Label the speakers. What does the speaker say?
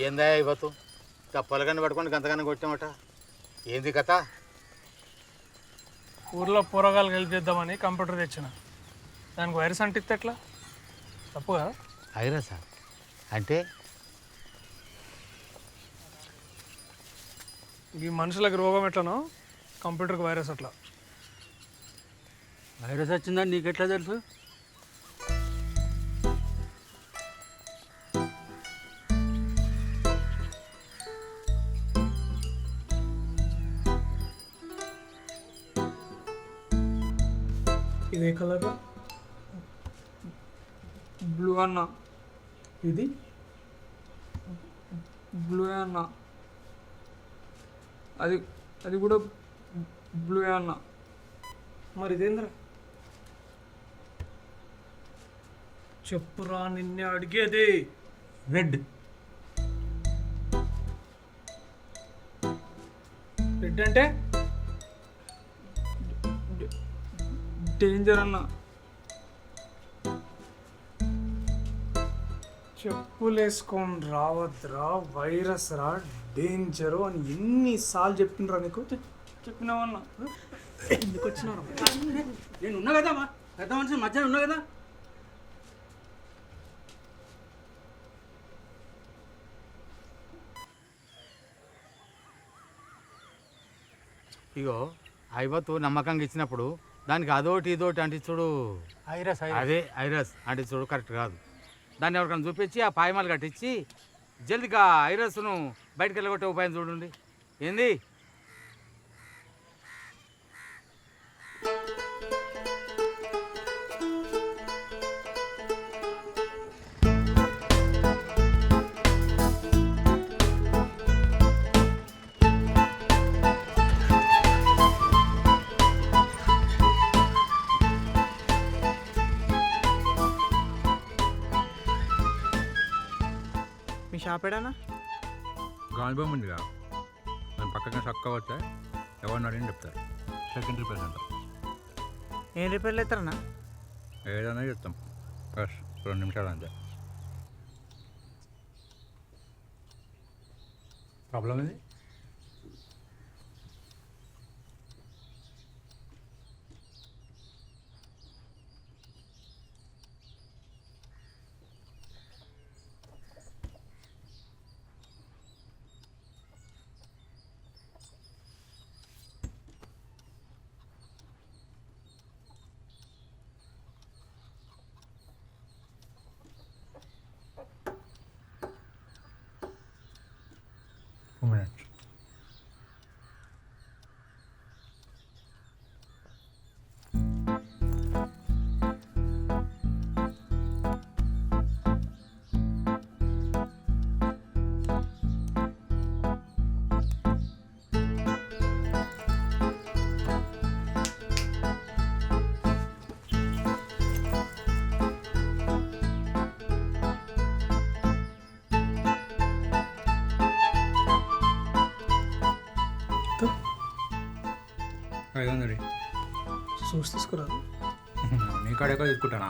Speaker 1: ఏందా ఇవ్వతు పొలగన్ని పట్టుకొని గంతగానే కొట్టామట. ఏంది కథ?
Speaker 2: ఊర్లో పోరగాళ్ళు హెల్ప్ చేద్దామని కంప్యూటర్ తెచ్చిన. దానికి వైరస్ అంటిస్తే ఎట్లా? తప్పు కదా?
Speaker 1: వైరసా అంటే?
Speaker 2: ఈ మనుషులకు రోగం ఎట్లనో కంప్యూటర్కి వైరస్ అట్లా.
Speaker 3: వైరస్ వచ్చిందని నీకెట్లా తెలుసు?
Speaker 2: ఇది ఏ కలర్? బ్లూ అన్న. ఇది బ్లూ అన్న. అది అది కూడా బ్లూ అన్న. మరి ఇదేంద్రా? చెప్పురా, నిన్నే అడిగేది.
Speaker 3: రెడ్.
Speaker 2: రెడ్ అంటే డేంజర్ అన్న. చెప్పులేసుకొని రావద్దురా, వైరస్ రా, డేంజరు అని ఎన్నిసార్లు చెప్పిండ్రా నీకు? చెప్పినావన్నా? ఎందుకు వచ్చినారా?
Speaker 3: నేను ఉన్నా కదా పెద్ద మనిషి మధ్యాహ్నం ఉన్నా కదా.
Speaker 1: ఇగో ఐవత్తు నమ్మకంగా ఇచ్చినప్పుడు దానికి అదోటి ఇదోటి అంటే చూడు.
Speaker 3: ఐరస్
Speaker 1: అదే ఐరస్ అంటే చూడు కరెక్ట్ కాదు. దాన్ని ఎవరికైనా చూపించి ఆ పాయమాలు కట్టించి జల్దిగా ఐరస్ను బయటకు వెళ్ళగొట్టే ఉపాయం చూడండి. ఏంది?
Speaker 4: మీ షాప్ ఏడానా?
Speaker 5: గాంధీబొమ్మ ఉందిగా, నేను పక్కన చక్క వస్తే ఎవరిని అడిగిన చెప్తారు. Second repair centre.
Speaker 4: ఏం రిపేర్లు అవుతారన్నా?
Speaker 5: ఏదైనా చెప్తాం. బస్ 2 నిమిషాలు అంతే.
Speaker 3: ప్రాబ్లం ఇది.
Speaker 5: ఐదు వందలు
Speaker 2: చూసి తీసుకురాదు.
Speaker 5: నీ కాడ ఎక్కడ తీసుకుంటానా?